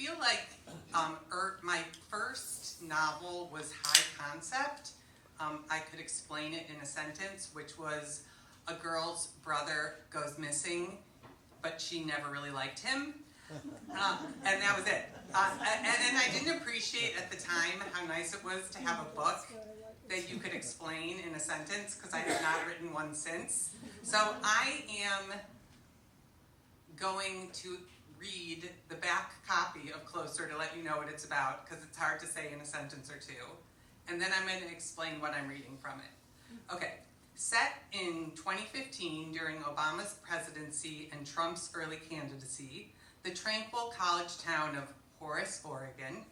feel like my first novel was high concept. I could explain it in a sentence, which was a girl's brother goes missing, but she never really liked him. And that was it. And I didn't appreciate at the time how nice it was to have a book that you could explain in a sentence, because I have not written one since. So I am going to read the back copy of Closer to let you know what it's about, because it's hard to say in a sentence or two. And then I'm going to explain what I'm reading from it. Okay, set in 2015 during Obama's presidency and Trump's early candidacy, the tranquil college town of Horace, Oregon,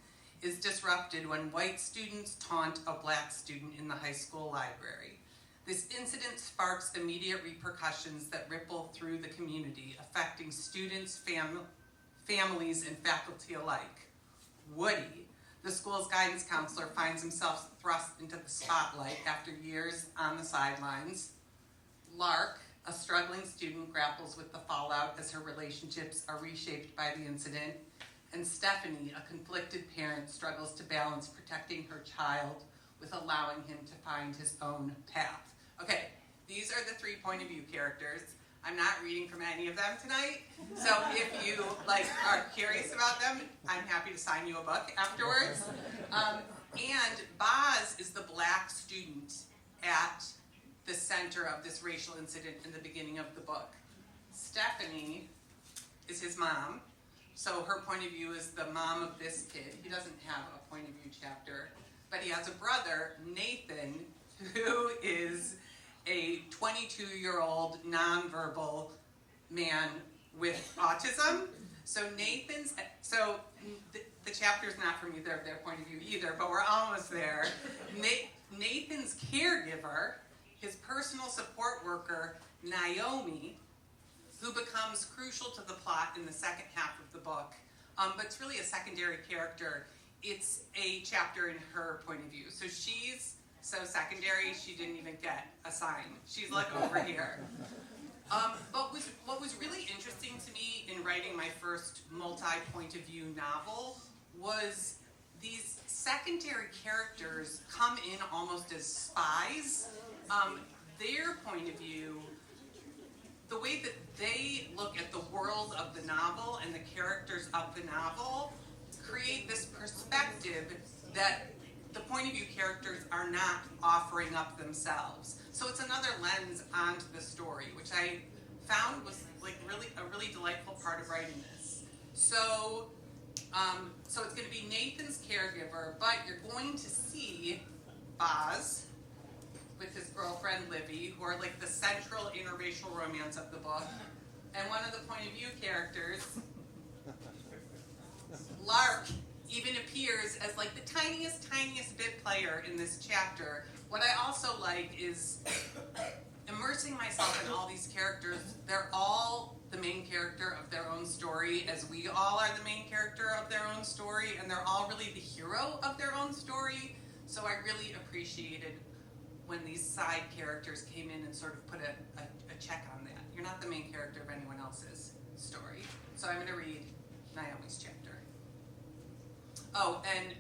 is disrupted when white students taunt a black student in the high school library. This incident sparks immediate repercussions that ripple through the community, affecting students, families, and faculty alike. Woody, the school's guidance counselor, finds himself thrust into the spotlight after years on the sidelines. Lark, a struggling student, grapples with the fallout as her relationships are reshaped by the incident. And Stephanie, a conflicted parent, struggles to balance protecting her child with allowing him to find his own path. Okay, these are the 3 point of view characters. I'm not reading from any of them tonight, so if you are curious about them, I'm happy to sign you a book afterwards. And Boz is the black student at the center of this racial incident in the beginning of the book. Stephanie is his mom, so her point of view is the mom of this kid. He doesn't have a point of view chapter, but he has a brother, Nathan, who is a 22-year-old nonverbal man with autism. So the chapter's not from either of their point of view either, but we're almost there. Nathan's caregiver, his personal support worker, Naomi, who becomes crucial to the plot in the second half of the book, but it's really a secondary character. It's a chapter in her point of view. So she's so secondary, she didn't even get a sign. She's like over here. But what was really interesting to me in writing my first multi-point of view novel was these secondary characters come in almost as spies. Their point of view, the way that they look at the world of the novel and the characters of the novel create this perspective that the point of view characters are not offering up themselves. So it's another lens onto the story, which I found was a really delightful part of writing this. So it's going to be Nathan's caregiver, but you're going to see Boz with his girlfriend Livy, who are like the central interracial romance of the book. And one of the point of view characters, Lark, even appears as like the tiniest bit player in this chapter. What I also like is immersing myself in all these characters. They're all the main character of their own story, as we all are the main character of their own story, and they're all really the hero of their own story. So I really appreciated when these side characters came in and sort of put a check on that. You're not the main character of anyone else's story. So I'm going to read Naomi's chapter. Oh, and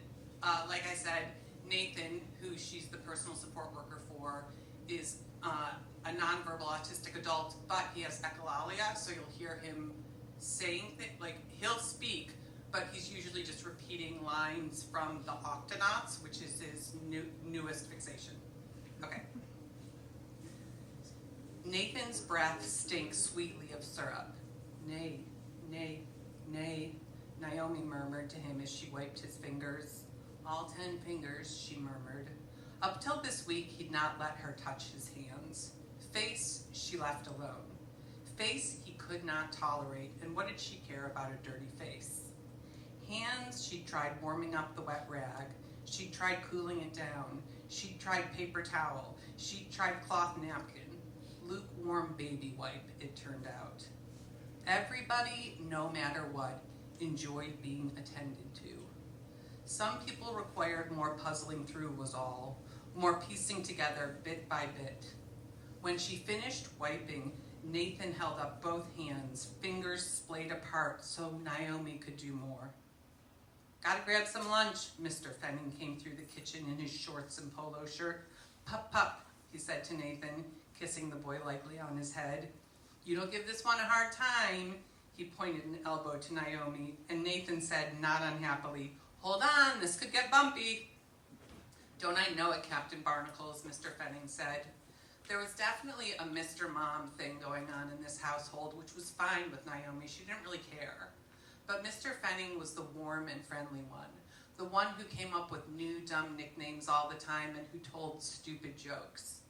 like I said, Nathan, who she's the personal support worker for, is a nonverbal autistic adult, but he has echolalia, so you'll hear him saying things, like he'll speak, but he's usually just repeating lines from the Octonauts, which is his newest fixation. Okay. Nathan's breath stinks sweetly of syrup. Nay, nay, nay, Naomi murmured to him as she wiped his fingers. All 10 fingers, she murmured. Up till this week, he'd not let her touch his hands. Face, she left alone. Face he could not tolerate, and what did she care about a dirty face? Hands, she tried warming up the wet rag. She tried cooling it down. She tried paper towel. She tried cloth napkin. Lukewarm baby wipe, it turned out. Everybody, no matter what, enjoyed being attended to. Some people required more puzzling through was all, more piecing together bit by bit. When she finished wiping, Nathan held up both hands, fingers splayed apart so Naomi could do more. Gotta grab some lunch. Mr. Fenning came through the kitchen in his shorts and polo shirt. Pup, pup, he said to Nathan, kissing the boy lightly on his head. You don't give this one a hard time. He pointed an elbow to Naomi, and Nathan said, not unhappily, hold on, this could get bumpy. Don't I know it, Captain Barnacles, Mr. Fenning said. There was definitely a Mr. Mom thing going on in this household, which was fine with Naomi. She didn't really care. But Mr. Fenning was the warm and friendly one, the one who came up with new dumb nicknames all the time and who told stupid jokes.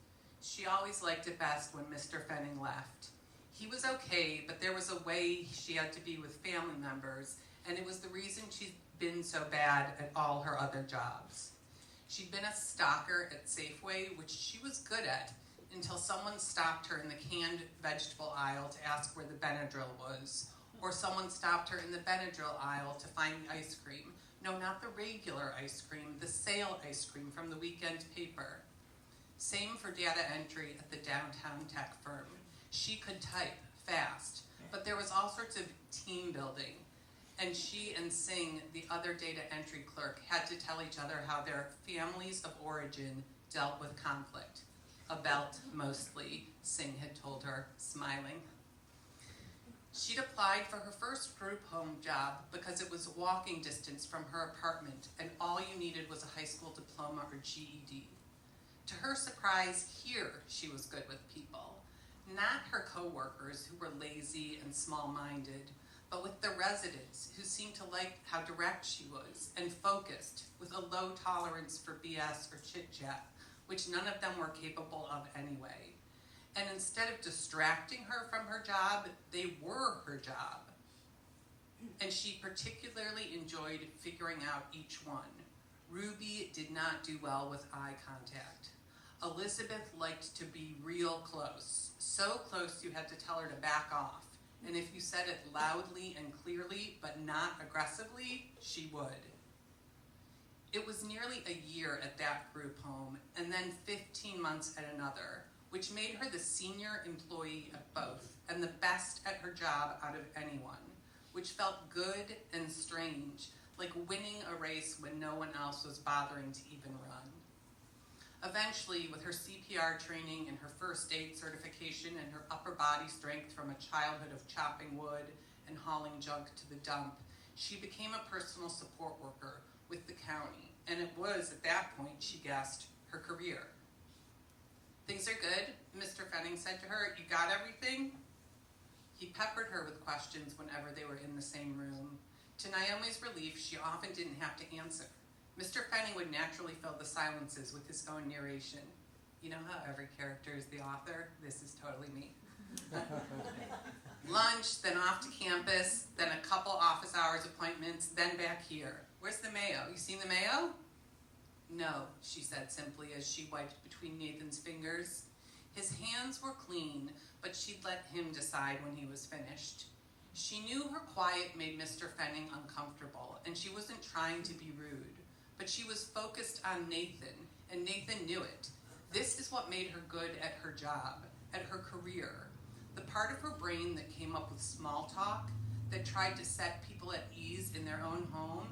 She always liked it best when Mr. Fenning left. He was okay, but there was a way she had to be with family members, and it was the reason she'd been so bad at all her other jobs. She'd been a stocker at Safeway, which she was good at, until someone stopped her in the canned vegetable aisle to ask where the Benadryl was, or someone stopped her in the Benadryl aisle to find ice cream. No, not the regular ice cream, the sale ice cream from the weekend paper. Same for data entry at the downtown tech firm. She could type fast, but there was all sorts of team building, and she and Singh, the other data entry clerk, had to tell each other how their families of origin dealt with conflict. A belt, mostly, Singh had told her, smiling. She'd applied for her first group home job because it was walking distance from her apartment, and all you needed was a high school diploma or GED. To her surprise, here she was good with people. Not her co-workers who were lazy and small-minded, but with the residents who seemed to like how direct she was and focused, with a low tolerance for BS or chit-chat, which none of them were capable of anyway. And instead of distracting her from her job, they were her job. And she particularly enjoyed figuring out each one. Ruby did not do well with eye contact. Elizabeth liked to be real close, so close you had to tell her to back off. And if you said it loudly and clearly, but not aggressively, she would. It was nearly a year at that group home, and then 15 months at another, which made her the senior employee at both, and the best at her job out of anyone, which felt good and strange, like winning a race when no one else was bothering to even run. Eventually, with her CPR training and her first aid certification and her upper body strength from a childhood of chopping wood and hauling junk to the dump, she became a personal support worker with the county, and it was, at that point, she guessed, her career. Things are good, Mr. Fenning said to her. You got everything? He peppered her with questions whenever they were in the same room. To Naomi's relief, she often didn't have to answer. Mr. Fenning would naturally fill the silences with his own narration. You know how every character is the author? This is totally me. Lunch, then off to campus, then a couple office hours appointments, then back here. Where's the mayo? You seen the mayo? No, she said simply as she wiped between Nathan's fingers. His hands were clean, but she'd let him decide when he was finished. She knew her quiet made Mr. Fenning uncomfortable, and she wasn't trying to be rude. But she was focused on Nathan, and Nathan knew it. This is what made her good at her job, at her career. The part of her brain that came up with small talk, that tried to set people at ease in their own home,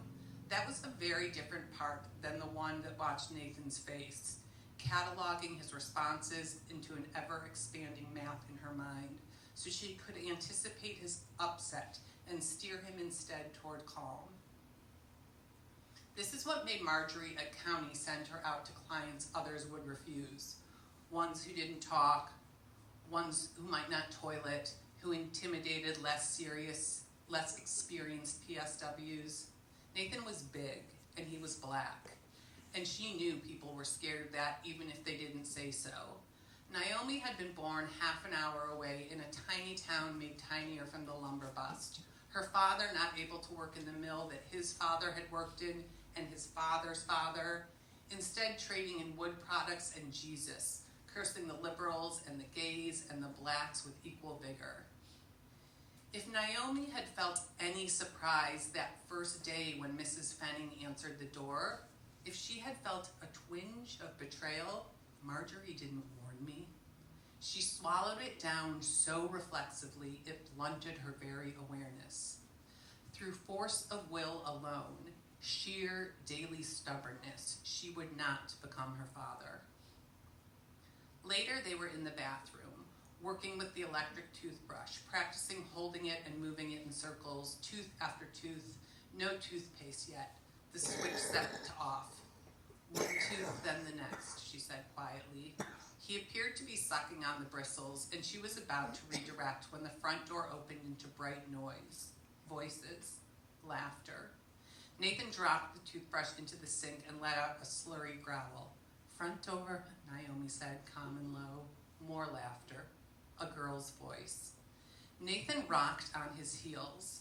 that was a very different part than the one that watched Nathan's face, cataloging his responses into an ever-expanding map in her mind, so she could anticipate his upset and steer him instead toward calm. This is what made Marjorie at County send her out to clients others would refuse. Ones who didn't talk, ones who might not toilet, who intimidated less serious, less experienced PSWs. Nathan was big, and he was black. And she knew people were scared of that even if they didn't say so. Naomi had been born half an hour away in a tiny town made tinier from the lumber bust. Her father not able to work in the mill that his father had worked in, and his father's father, instead trading in wood products and Jesus, cursing the liberals and the gays and the blacks with equal vigor. If Naomi had felt any surprise that first day when Mrs. Fenning answered the door, if she had felt a twinge of betrayal, Marjorie didn't warn me. She swallowed it down so reflexively it blunted her very awareness. Through force of will alone, Sheer daily stubbornness. She would not become her father. Later, they were in the bathroom, working with the electric toothbrush, practicing holding it and moving it in circles, tooth after tooth, no toothpaste yet, the switch set to off. One tooth, then the next, she said quietly. He appeared to be sucking on the bristles, and she was about to redirect when the front door opened into bright noise, voices, laughter. Nathan dropped the toothbrush into the sink and let out a slurry growl. Front door, Naomi said, calm and low. More laughter. A girl's voice. Nathan rocked on his heels.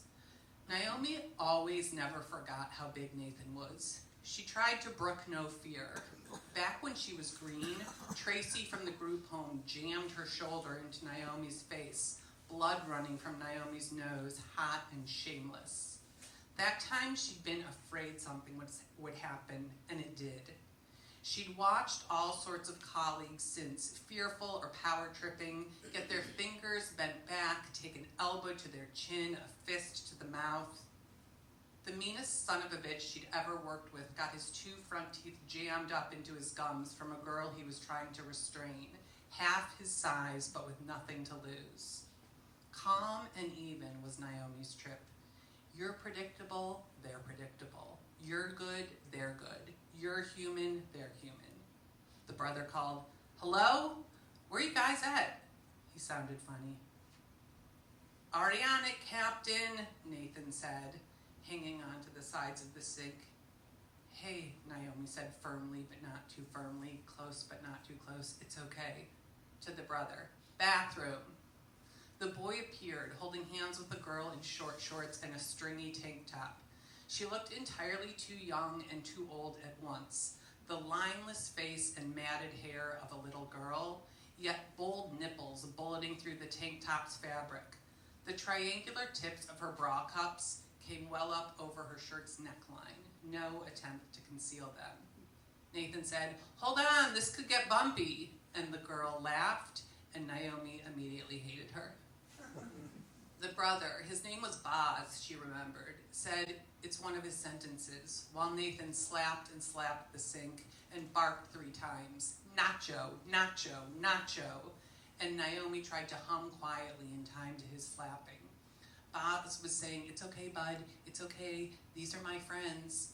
Naomi always never forgot how big Nathan was. She tried to brook no fear. Back when she was green, Tracy from the group home jammed her shoulder into Naomi's face, blood running from Naomi's nose, hot and shameless. That time she'd been afraid something would happen, and it did. She'd watched all sorts of colleagues since, fearful or power-tripping, get their fingers bent back, take an elbow to their chin, a fist to the mouth. The meanest son of a bitch she'd ever worked with got his 2 front teeth jammed up into his gums from a girl he was trying to restrain, half his size but with nothing to lose. Calm and even was Naomi's trip. You're predictable, they're predictable. You're good, they're good. You're human, they're human. The brother called, "Hello? Where you guys at?" He sounded funny. "Already on it, Captain," Nathan said, hanging onto the sides of the sink. "Hey," Naomi said firmly but not too firmly, close but not too close. "It's okay." To the brother, "Bathroom." The boy appeared, holding hands with a girl in short shorts and a stringy tank top. She looked entirely too young and too old at once, the lineless face and matted hair of a little girl, yet bold nipples bulleting through the tank top's fabric. The triangular tips of her bra cups came well up over her shirt's neckline, no attempt to conceal them. Nathan said, "Hold on, this could get bumpy," and the girl laughed, and Naomi immediately hated her. The brother, his name was Boz, she remembered, said it's one of his sentences, while Nathan slapped and slapped the sink and barked 3 times, "Nacho, nacho, nacho," and Naomi tried to hum quietly in time to his slapping. Boz was saying, "It's okay, bud, it's okay, these are my friends,"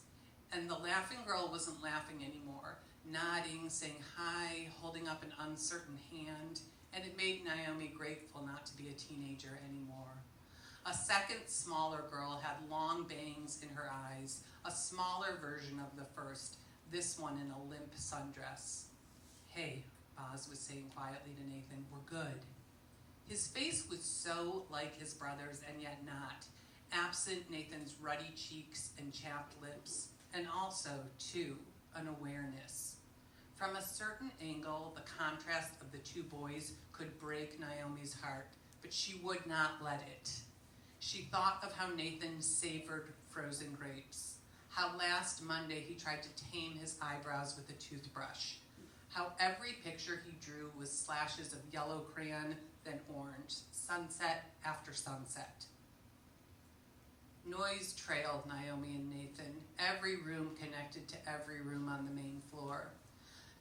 and the laughing girl wasn't laughing anymore, nodding, saying hi, holding up an uncertain hand, and it made Naomi grateful not to be a teenager anymore. A second, smaller girl had long bangs in her eyes, a smaller version of the first, this one in a limp sundress. "Hey," Boz was saying quietly to Nathan, "we're good." His face was so like his brother's and yet not, absent Nathan's ruddy cheeks and chapped lips, and also, too, an awareness. From a certain angle, the contrast of the 2 boys could break Naomi's heart, but she would not let it. She thought of how Nathan savored frozen grapes, how last Monday he tried to tame his eyebrows with a toothbrush, how every picture he drew was slashes of yellow crayon, then orange, sunset after sunset. Noise trailed Naomi and Nathan, every room connected to every room on the main floor.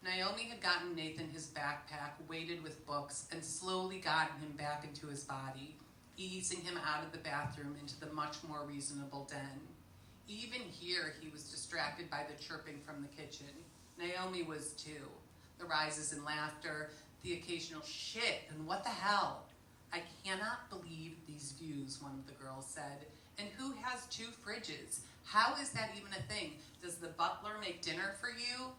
Naomi had gotten Nathan his backpack, weighted with books, and slowly gotten him back into his body, easing him out of the bathroom into the much more reasonable den. Even here, he was distracted by the chirping from the kitchen. Naomi was too. The rises in laughter, the occasional "shit" and "what the hell." "I cannot believe these views," one of the girls said. "And who has 2 fridges? How is that even a thing? Does the butler make dinner for you?"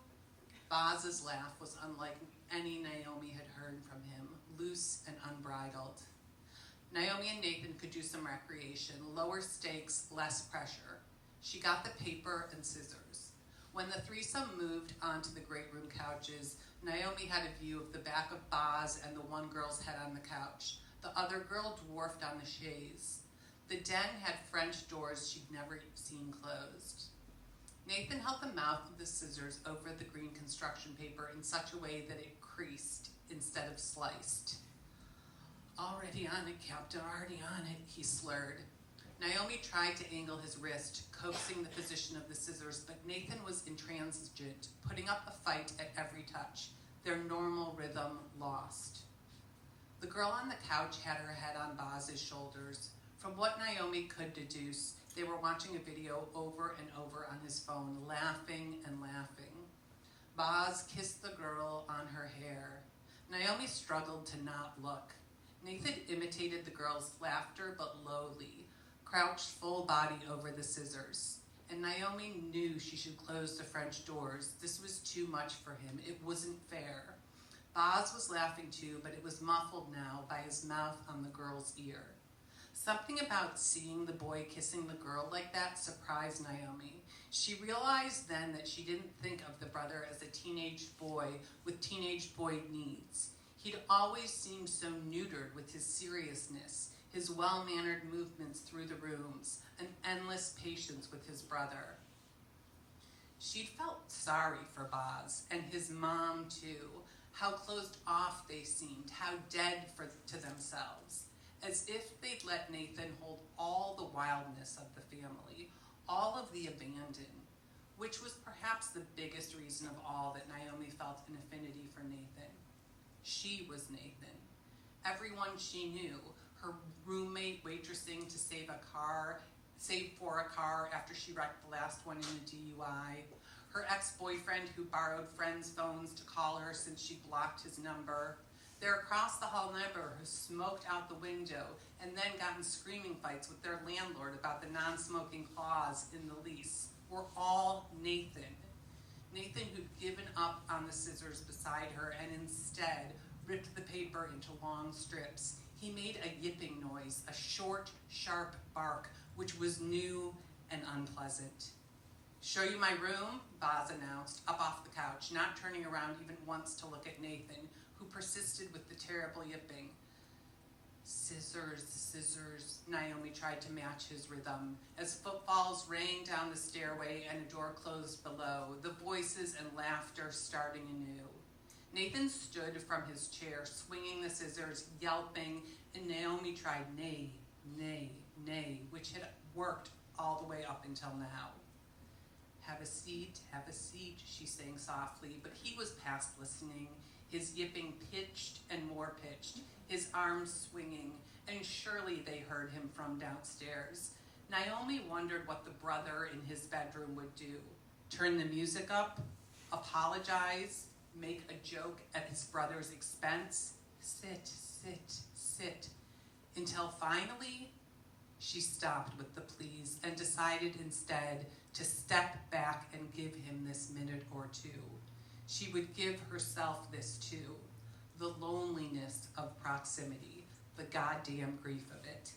Boz's laugh was unlike any Naomi had heard from him, loose and unbridled. Naomi and Nathan could do some recreation, lower stakes, less pressure. She got the paper and scissors. When the threesome moved onto the great room couches, Naomi had a view of the back of Boz and the one girl's head on the couch. The other girl dwarfed on the chaise. The den had French doors she'd never seen closed. Nathan held the mouth of the scissors over the green construction paper in such a way that it creased instead of sliced. "Already on it, Captain, already on it," he slurred. Naomi tried to angle his wrist, coaxing the physician's position of the scissors, but Nathan was intransigent, putting up a fight at every touch, their normal rhythm lost. The girl on the couch had her head on Boz's shoulders. From what Naomi could deduce, they were watching a video over and over on his phone, laughing and laughing. Boz kissed the girl on her hair. Naomi struggled to not look. Nathan imitated the girl's laughter, but lowly, crouched full body over the scissors. And Naomi knew she should close the French doors. This was too much for him. It wasn't fair. Boz was laughing too, but it was muffled now by his mouth on the girl's ear. Something about seeing the boy kissing the girl like that surprised Naomi. She realized then that she didn't think of the brother as a teenage boy with teenage boy needs. He'd always seemed so neutered with his seriousness, his well-mannered movements through the rooms, an endless patience with his brother. She'd felt sorry for Boz, and his mom too, how closed off they seemed, how dead to themselves, as if they'd let Nathan hold all the wildness of the family, all of the abandon, which was perhaps the biggest reason of all that Naomi felt an affinity for Nathan. She was Nathan. Everyone she knew, her roommate waitressing to save for a car after she wrecked the last one in a DUI, her ex-boyfriend who borrowed friends' phones to call her since she blocked his number, their across-the-hall neighbor who smoked out the window and then got in screaming fights with their landlord about the non-smoking clause in the lease, were all Nathan. Nathan, who'd given up on the scissors beside her and instead ripped the paper into long strips. He made a yipping noise, a short, sharp bark, which was new and unpleasant. "Show you my room?" Boz announced, up off the couch, not turning around even once to look at Nathan, who persisted with the terrible yipping. "Scissors, scissors," Naomi tried to match his rhythm, as footfalls rang down the stairway and a door closed below, the voices and laughter starting anew. Nathan stood from his chair, swinging the scissors, yelping, and Naomi tried nay, nay, nay, which had worked all the way up until now. Have a seat," she sang softly, but he was past listening, his yipping pitched and more pitched, his arms swinging, and surely they heard him from downstairs. Naomi wondered what the brother in his bedroom would do. Turn the music up, apologize, make a joke at his brother's expense, sit, until finally she stopped with the pleas and decided instead to step back and give him this minute or two. She would give herself this too, the loneliness of proximity, the goddamn grief of it.